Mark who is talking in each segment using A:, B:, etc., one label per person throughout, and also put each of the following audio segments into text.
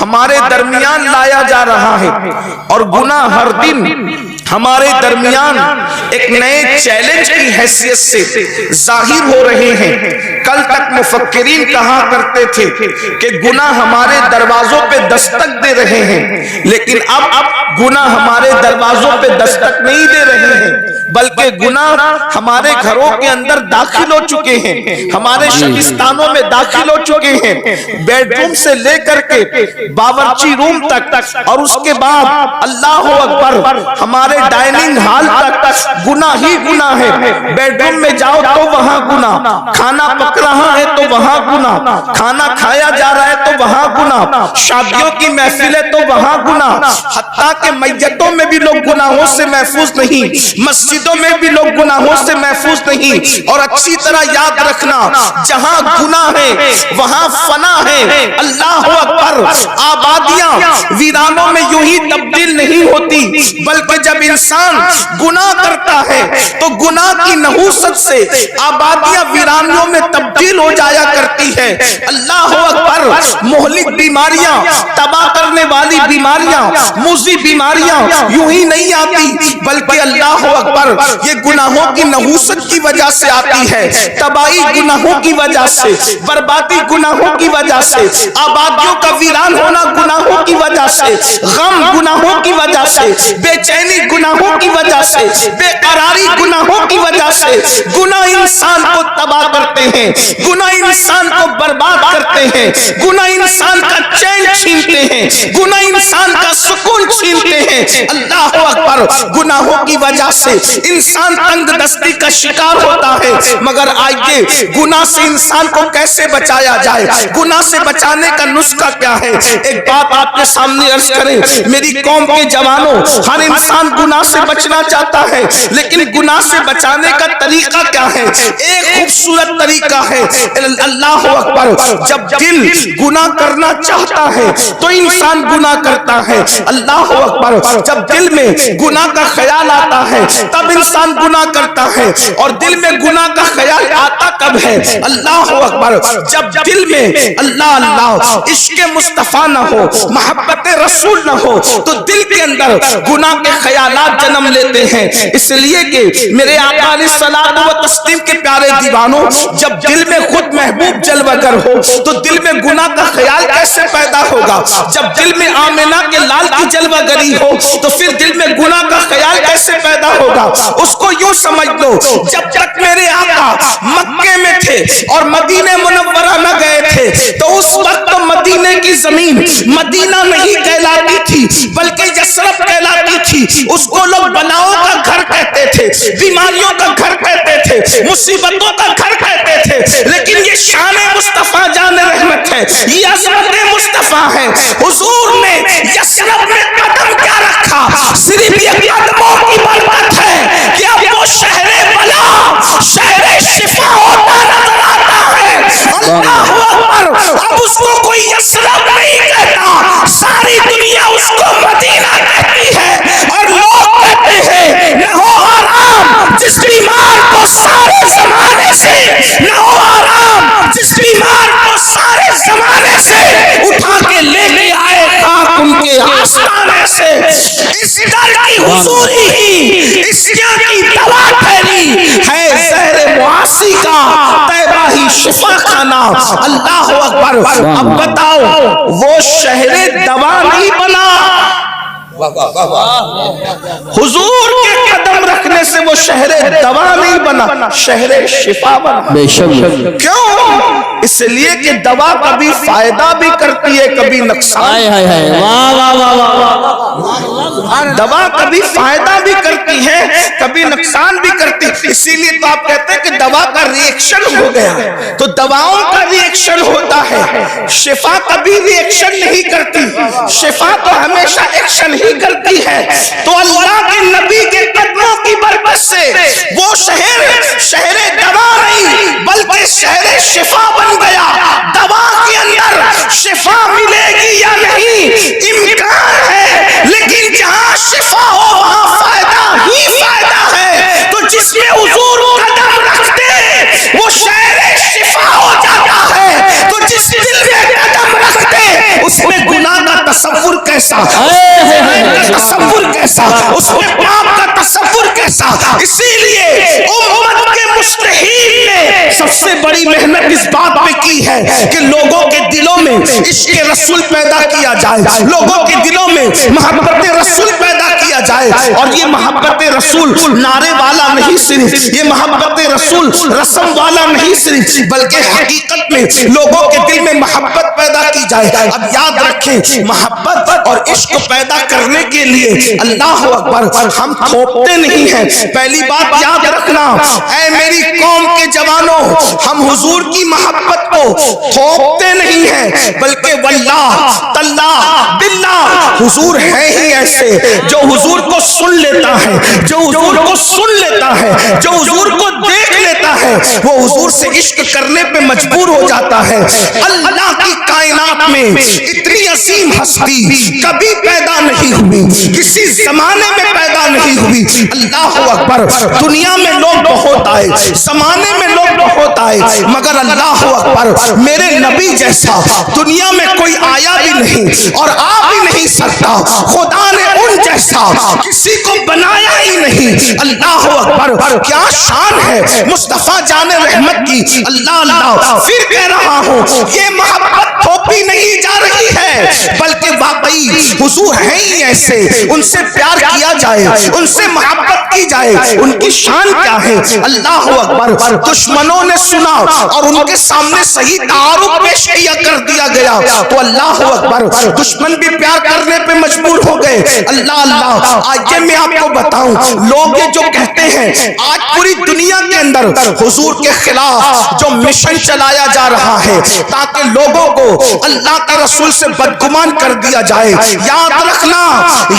A: ہمارے درمیان لایا جا رہا ہے، اور گناہ ہر دن ہمارے درمیان ایک نئے چیلنج کی حیثیت سے ظاہر ہو رہے ہیں۔ کل تک مفکرین کہا کرتے تھے کہ گناہ ہمارے دروازوں پہ دستک دے رہے ہیں، لیکن اب گناہ ہمارے دروازوں پہ دستک نہیں دے رہے ہیں، بلکہ گناہ ہمارے گھروں کے اندر داخل ہو چکے ہیں، ہمارے شبستانوں میں داخل ہو چکے ہیں، بیڈ روم سے لے کر کے باورچی روم تک، اور اس کے بعد اللہ اکبر ہمارے ڈائننگ ہال تک گناہ ہی گناہ ہے۔ بیڈ روم میں جاؤ تو وہاں گناہ، کھانا پک رہا ہے تو وہاں گناہ، کھانا کھایا جا رہا ہے تو وہاں گناہ، شادیوں کی محفلیں تو وہاں گناہ، حتیٰ کہ میتوں میں بھی لوگ گناہوں سے محفوظ نہیں، مسجدوں میں بھی لوگ گناہوں سے محفوظ نہیں۔ اور اچھی طرح یاد رکھنا، جہاں گناہ ہے وہاں فنا ہے۔ اللہ اکبر، آبادیاں ویرانوں میں یوں ہی تبدیل نہیں ہوتی، بلکہ جب انسان گناہ کرتا ہے تو گناہ کی نحوست سے آبادیاں ویرانوں میں تبدیل ہو جایا کرتی ہے۔ اللہ اکبر، مہلک بیماریاں، تباہ کرنے والی بیماریاں، موذی بیماریاں یوں ہی نہیں آتی، بلکہ اللہ اکبر یہ گناہوں کی نحوست کی وجہ سے آتی ہے، تباہی گناہوں کی وجہ سے، بربادی گناہوں کی وجہ سے، آبادیوں کا ویران ہونا گناہوں کی وجہ سے، غم گناہوں کی وجہ سے، بے چینی گناہوں کی وجہ سے، بے قراری گناہوں کی وجہ سے۔ گناہ انسان کو تباہ کرتے ہیں، گناہ انسان کو برباد کرتے ہیں، گناہ انسان کا چین چھینتے ہیں، گناہ انسان کا سکون چھینتے ہیں۔ اللہ اکبر، گناہوں کی وجہ سے انسان تنگ دستی کا شکار ہوتا ہے، مگر آئیے گناہ سے انسان کو کیسے بچایا جائے، گناہ سے بچانے کا نسخہ کیا ہے؟ ایک بات آپ کے سامنے عرض کریں، میری قوم کے جوانوں، ہر انسان گناہ سے بچنا چاہتا ہے، لیکن گناہ سے بچانے کا طریقہ کیا ہے؟ ایک خوبصورت طریقہ ہے۔ اللہ اکبر، جب دل گناہ کرنا چاہتا ہے تو انسان گناہ کرتا ہے۔ اللہ اکبر، جب دل میں گناہ کا خیال آتا ہے تب انسان گناہ کرتا ہے، اور دل میں گناہ کا خیال آتا کب ہے؟ اللہ اکبر، جب دل میں اللہ عشق مصطفیٰ نہ ہو، محبت رسول نہ ہو، تو دل کے اندر گناہ کے خیالات جنم لیتے ہیں۔ اس لیے کہ میرے آقا علیہ الصلوۃ والتسلیم کے پیارے دیوانوں، جب دل میں خود محبوب جلوہ گر ہو تو دل میں گناہ کا خیال کیسے پیدا ہوگا؟ جب دل میں آمنہ کے لال کی جلوہ گری ہو تو پھر دل میں گناہ کا خیال کیسے پیدا ہوگا؟ اس کو یوں سمجھ لو، جب تک میرے آقا مکے میں تھے اور مدینہ منورہ نہ گئے تھے تو اس وقت تو مدینہ کی زمین مدینہ نہیں کہلاتی تھی بلکہ یثرب کہلاتی تھی۔ اس کو لوگ بلاؤں کا گھر کہتے تھے، بیماریوں کا گھر کہتے تھے، مصیبتوں کا گھر کہتے تھے، لیکن یہ شان مصطفیٰ جان رحمت ہے، یہ عظمت مصطفیٰ ہے۔ حضور نے یثرب میں قدم کیا رکھا؟ صرف یہ قدموں کی برکت ہے کہ اب وہ شہر بلا شہر شفا ہوتا نظر آتا ہے۔ اللہ اکبر، اب اس کو کوئی یثرب نہیں کہتا، ساری دنیا اس کو مدینہ کہتی ہے، اور لوگ کہتے ہیں نہ ہو آرام جس بیمار کو سارے زمانے سے، نہ ہو آرام جس بیمار کو سارے زمانے سے اٹھا کے لے لے آئے خاک ان کے آستانے سے۔ اس در کی حضوری ہی اس جان کی دوا ٹھہری ہے، زہر معاصی کا طیبہ ہی شفا خانہ۔ اللہ اکبر، اب بتاؤ وہ شہر دوا نہیں بنا، حضور کے قدم رکھنے سے وہ شہر دوا نہیں بنا، شہر شفا بنا۔ کیوں؟ اس لیے کہ دوا کبھی فائدہ بھی کرتی ہے، کبھی نقصان۔ دوا کبھی فائدہ بھی کرتی ہے، کبھی نقصان بھی کرتی ہے۔ اسی لیے تو آپ کہتے ہیں کہ دوا کا ری ایکشن ہو گیا، تو دواؤں کا ری ایکشن ہوتا ہے، شفا کبھی ری ایکشن نہیں کرتی، شفا تو ہمیشہ ایکشن ہی کرتی ہے۔ تو اللہ کے نبی کے قدموں کی برکت سے وہ شہر دوا نہیں بلکہ شہر شفا بن گیا۔ دوا کے اندر شفا ملے گی یا نہیں امکان ہے، لیکن جہاں شفا ہو وہاں فائدہ ہی فائدہ ہے۔ تو جس میں حضور قدم رکھتے ہیں وہ شہر شفا ہو جاتا ہے، تو جس دل میں قدم رکھتے اس میں کیسا، تصور کیسا، اس کے باپ کا تصور کیسا. اسی لیے امت کے مصلحین نے سب سے بڑی محنت اس بات پہ کی ہے کہ لوگوں کے دلوں میں عشق رسول پیدا کیا جائے، لوگوں کے دلوں میں محبت رسول پیدا کیا جائے. اور یہ محبت رسول نعرے والا نہیں صرف، یہ محبت رسول رسم والا نہیں صرف، بلکہ حقیقت میں لوگوں کے دل میں محبت پیدا کی جائے. اب یاد رکھیں، محبت اور عشق پیدا کرنے کے لیے اللہ اکبر ہم تھوپتے نہیں ہیں. پہلی بات یاد رکھنا، اے میری قوم کے جوانوں، ہم حضور کی محبت کو تھوپتے نہیں ہیں، بلکہ واللہ تاللہ باللہ حضور ہے ہی ایسے جو حضور کو سن لیتا ہے، جو حضور کو سن لیتا ہے، جو حضور کو دیکھ لیتا ہے، وہ حضور سے عشق کرنے پہ مجبور ہو جاتا ہے. اللہ کی کائنات میں اتنی عظیم ہستی کبھی پیدا نہیں ہوئی، کسی زمانے میں پیدا نہیں ہوئی. اللہ اکبر، دنیا میں لوگ بہت آئے، زمانے میں لوگ بہت آئے، مگر اللہ اکبر میرے نبی جیسا دنیا میں کوئی آیا بھی نہیں اور آ بھی نہیں سکتا. خدا نے ان جیسا کسی کو بنایا ہی نہیں. اللہ اکبر، کیا شان ہے مصطفیٰ جان رحمت کی. اللہ اللہ، پھر کہہ رہا ہوں، یہ محبت تھوپی نہیں جا رہی ہے، بلکہ واقعی حضور ہیں ہی ایسے، ان سے پیار کیا جائے، ان سے محبت کی جائے. ان کی شان کیا ہے؟ اللہ اکبر، دشمنوں نے سنا اور ان کے سامنے صحیح تعارف پیش کیا کر دیا گیا تو اللہ اکبر دشمن بھی پیار کرنے پہ مجبور ہو گئے. اللہ اللہ، آج میں آپ کو بتاؤں، لوگ یہ جو کہتے ہیں آج پوری دنیا کے اندر حضور کے خلاف جو مشن چلایا جا رہا ہے تاکہ لوگوں کو اللہ کا رسول سے بدگمان کر دیا جائے، یاد رکھنا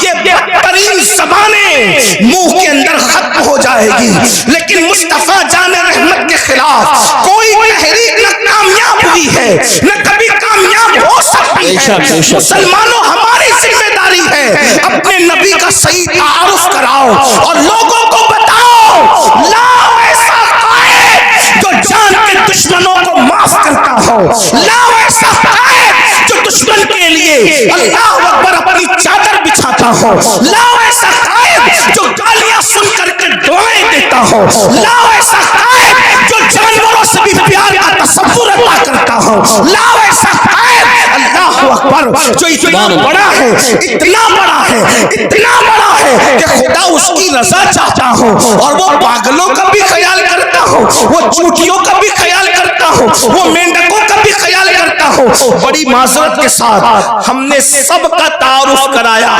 A: یہ بدترین زبانیں منہ کے اندر ختم ہو جائے گی، لیکن مصطفیٰ جان رحمت کے خلاف کوئی تحریک نہ کامیاب ہوئی ہے نہ کبھی کامیاب ہو سکتی ہے. مسلمانوں، ہماری ذمہ داری ہے اپنے نبی کا صحیح تعارف کراؤ اور لوگوں کو بتاؤ، لاؤ ایسا قائد جو جان کے دشمنوں کو معاف کرتا ہو، لاؤ ایسا قائد جو دشمن کے لیے اللہ اکبر اپنی چادر بچھاتا ہو، لاؤ ایسا قائد جو گالیاں سن کر کے دعائیں دیتا ہو، لاؤ ایسا قائد جو جانوروں سے بھی پیار کا تصور عطا کرتا ہو، لاؤ ایسا قائد اللہ اکبر جو اتنا بڑا ہے، اتنا بڑا ہے، اتنا بڑا ہے کہ خدا اس کی رضا چاہتا ہو اور وہ پاگلوں کا بھی خیال کرتا ہو، وہ چوٹیوں کا بھی خیال کرتا ہو، وہ مینڈکوں کا بھی خیال کرتا ہو. بڑی معذرت کے ساتھ ہم نے سب کا تعارف کرایا،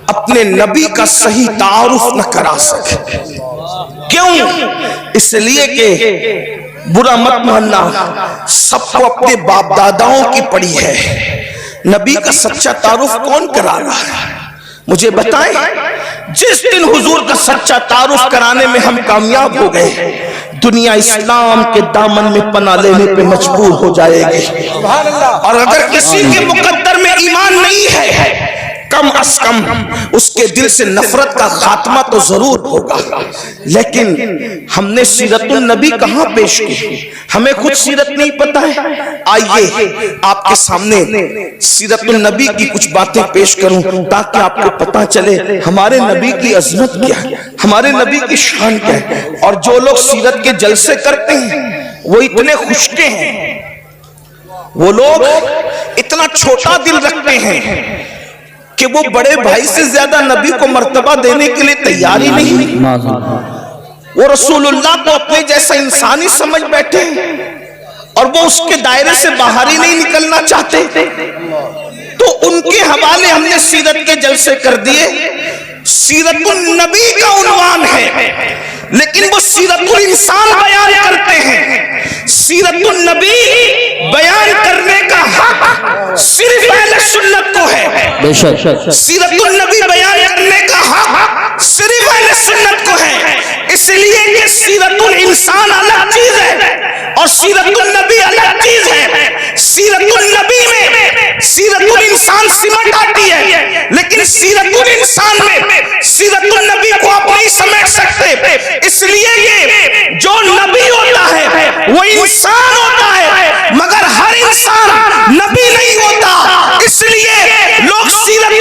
A: اپنے نبی کا صحیح تعارف نہ کرا سکے. کیوں؟ اس لیے کہ برا مت ماننا، سب کو اپنے باپ داداؤں کی پڑی ہے. نبی کا سچا تعارف کون کرا رہا ہے؟ مجھے بتائیں. جس دن حضور کا سچا تعارف کرانے میں ہم کامیاب ہو گئے، دنیا اسلام کے دامن میں پناہ لینے پہ مجبور ہو جائے گی. اور اگر کسی کے مقدر میں ایمان نہیں ہے، کم از کم اس کے دل سے نفرت کا خاتمہ تو ضرور ہوگا. لیکن ہم نے سیرت النبی کہاں پیش کی؟ ہمیں خود سیرت نہیں پتا ہے. آئیے آپ کے سامنے سیرت النبی کی کچھ باتیں پیش کروں تاکہ آپ کو پتا چلے ہمارے نبی کی عظمت کیا ہے، ہمارے نبی کی شان کیا ہے. اور جو لوگ سیرت کے جلسے کرتے ہیں وہ اتنے خوشتے ہیں، وہ لوگ اتنا چھوٹا دل رکھتے ہیں کہ وہ بڑے بھائی سے زیادہ نبی کو مرتبہ دینے کے لیے تیار ہی نہیں. وہ رسول اللہ کو اپنے جیسا انسانی سمجھ بیٹھے اور وہ اس کے دائرے سے باہر ہی نہیں نکلنا چاہتے. تو ان کے حوالے ہم نے سیرت کے جلسے کر دیے. سیرت النبی کا عنوان ہے لیکن وہ سیرت الانسان بیان کرتے ہیں. سیرت النبی بیان کرنے کا حق صرف اہل سنت کو ہے. سیرت النبی بیان کرنے کا حق صرف اہل سنت کو ہے. اس لیے کہ سیرت الانسان الگ چیز ہے اور سیرت النبی الگ چیز ہے. سیرت النبی میں سیرت الانسان سمٹ آتی ہے لیکن سیرت الانسان میں سیرت النبی کو آپ نہیں سمجھ سکتے. اس لیے کہ جو نبی ہوتا ہے وہ انسان ہوتا ہے مگر ہر انسان نبی نہیں ہوتا. اس لیے لوگ سیرت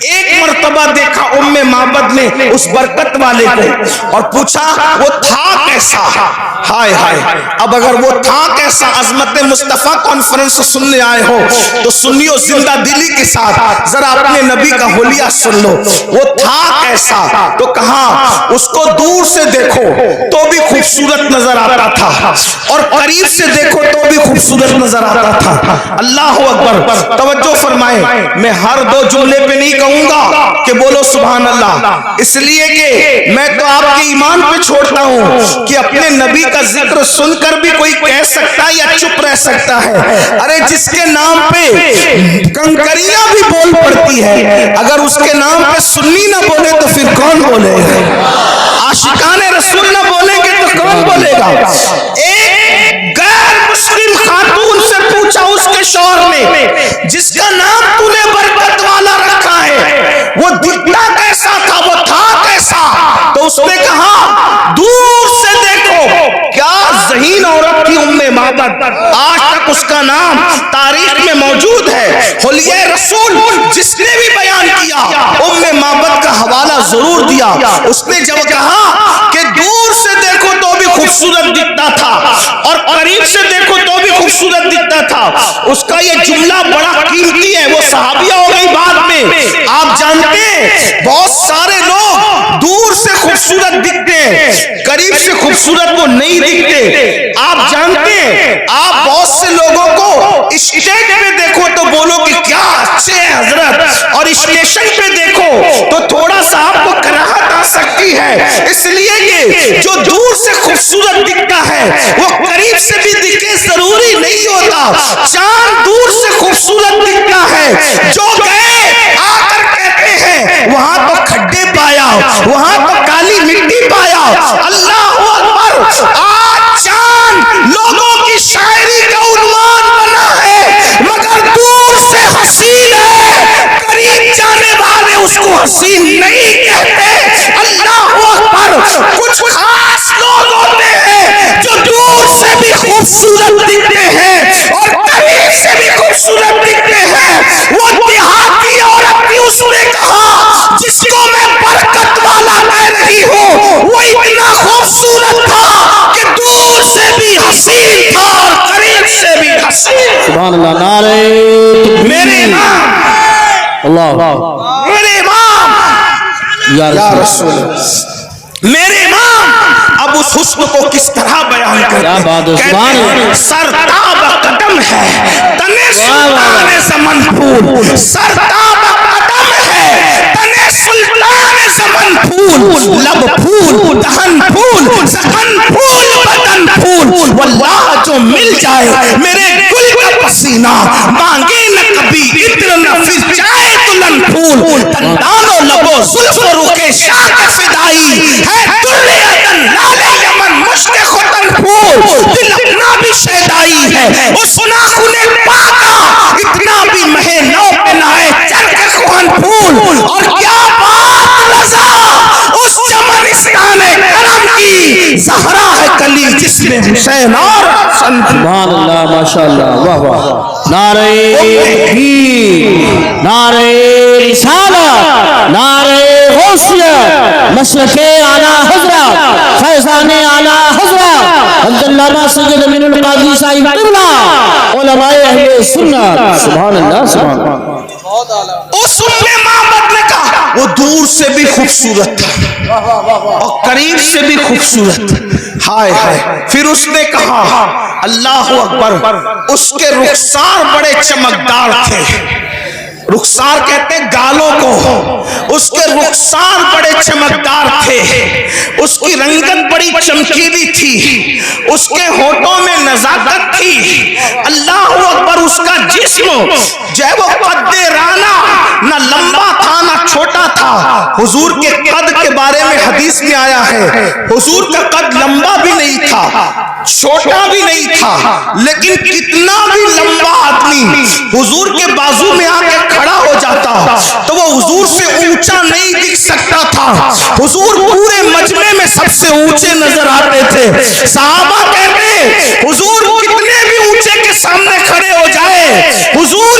A: ایک مرتبہ دیکھا ام معبد نے اس برکت والے کو اور پوچھا وہ تھا کیسا؟ ہائے ہائے، اب اگر وہ تھا کیسا عظمت مصطفیٰ کانفرنس سننے آئے ہو تو سنیو زندہ دلی کے ساتھ ذرا اپنے نبی کا حلیہ سن لو۔ وہ تھا کیسا تو کہا اس کو دور سے دیکھو تو بھی خوبصورت نظر آتا تھا اور قریب سے دیکھو تو بھی خوبصورت نظر آتا تھا۔ اللہ اکبر، توجہ فرمائیں، میں ہر دو جملے پہ نہیں کہوں گا کہ بولو سبحان اللہ، اس لیے کہ میں تو آپ کے ایمان پہ چھوڑتا ہوں کہ اپنے نبی کا ذکر سن کر بھی کوئی کہہ سکتا ہے یا چپ رہ سکتا ہے؟ ارے جس کے نام پہ کنکریاں بھی بول پڑتی ہے، اگر اس کے نام پہ سنی نہ بولے تو پھر کون بولے گا؟ عاشقان رسول نہ بولیں گے تو کون بولے گا؟ ایک غیر مسلم خاتون سے پوچھا اس کے شوہر نے، جس کا نام تو نے برکت والا رکھا ہے وہ دکھتا کیسا تھا، وہ تھا کیسا؟ تو اس نے کہا دور سے دیکھو۔ کیا ذہین عورت تھی ام معبد، آج تک اس کا نام تاریخ میں موجود ہے۔ حلیہ رسول جس نے بھی بیان کیا ام معبد کا حوالہ ضرور دیا۔ اس نے جب کہا کہ دور سے دیکھو تو بھی خوبصورت دکھتا تھا اور قریب سے دیکھو تو بھی خوبصورت دکھتا تھا، اس کا یہ جملہ بڑا قیمتی ہے۔ وہ صحابیہ ہو گئی بعد میں، آپ جانتے ہیں بہت سارے لوگ دور سے خوبصورت دکھتے ہیں، قریب سے خوبصورت وہ نہیں دکھتے۔ آپ جانتے ہیں آپ بہت سے لوگوں کو اسٹیج پہ دیکھو تو بولو کہ کیا اچھے ہیں حضرت، اور اسٹیشن پہ دیکھو تو تھوڑا سا آپ کو کراہت آ سکتی ہے، اس لیے کہ جو دور سے خوبصورت دکھتا ہے وہ قریب سے بھی دکھے ضروری نہیں ہوتا۔ چاند دور سے خوبصورت دکھتا ہے، جو گئے آ کر کہتے ہیں وہاں تو کھڈے پایا، وہاں تو کالی مٹی پایا۔ اللہ اکبر، آج چاند لوگوں کی شاعری کا عنوان بنا ہے مگر دور سے حسین ہے، قریب جانے والے اس کو حسین نہیں کہتے۔ اللہ اکبر، کچھ خاص لوگ ہوتے ہیں جو دور سے بھی خوبصورت دکھتے ہیں اور قریب سے بھی خوبصورت دکھتے ہیں۔ وہ دیہاتی عورت تھی، اس نے کہا جس کو میں برکت والا کہہ رہی ہوں وہ اتنا خوبصورت تھا کہ دور سے بھی حسین تھا اور قریب سے بھی حسین۔
B: سبحان اللہ، نعرہ
A: میرے امام،
B: اللہ،
A: میرے امام
B: یا
A: رسول اللہ، میرے امام اب اس حسن کو کس طرح بیان
B: کیا بات ہے، سبحان اللہ۔
A: سرتاب قدم ہے تنے سلطان زمن پھول، سرتاب قدم ہے تنے سلطان زمن پھول، لب پھول، دہن پھول، زخن پھول، بدن پھول، واللہ جو مل جائے میرے گل کا پسینہ مانگے نہ کبھی عطر نہ پھر جائے دلہن پھول، دندان و لب و زلف و رخ شاہ کا فدائی ہے درِ عدن لال یمن مشک ختن پھول، دل اپنا بھی شیدائی ہے اس ناخن پاکا اتنا بھی مہے نو پہ نائے چرک خوہن پھول، اور کیا بات رضا اس چمنستان کرم کی، زہرا ہے کلی جس میں حسین اور حسن۔
B: سبحان اللہ، ماشاءاللہ، واہ واہ، نعرہ تکبیر، نعرہ رسالت، نعرہ غوثیت، مشرق اعلی حضرت، فیضان اعلی حضرت عبداللہ سید امین القادری صاحب قبلہ، علماء اہل سنت۔ سبحان اللہ، سبحان اللہ۔
A: اس ام معبد نے کہا وہ دور سے بھی خوبصورت تھا اور قریب سے بھی خوبصورت، ہائے ہائے۔ پھر اس نے کہا اللہ اکبر، اس کے رخسار بڑے چمکدار تھے، رخسار کہتے ہیں گالوں کو، اس کے رخسار بڑے چمکدار تھے، اس کی رنگت بڑی چمکیلی تھی، اس کے ہونٹوں میں نزاکت تھی۔ اللہ اکبر، اس کا جسم جو ہے وہ قد رانا، نہ لمبا تھا نہ چھوٹا تھا۔ حضور کے قد کے بارے میں حدیث میں آیا ہے حضور کا قد لمبا بھی نہیں تھا چھوٹا بھی نہیں تھا، لیکن کتنا بھی لمبا آدمی حضور کے بازو میں آ کے کھڑا ہو جاتا تو وہ حضور سے اونچا نہیں دکھ سکتا تھا۔ حضور پورے مجمع میں سب سے اونچے نظر آتے تھے۔ صحابہ کہتے ہیں حضور کتنے بھی اونچے کے سامنے کھڑے ہو جائے، حضور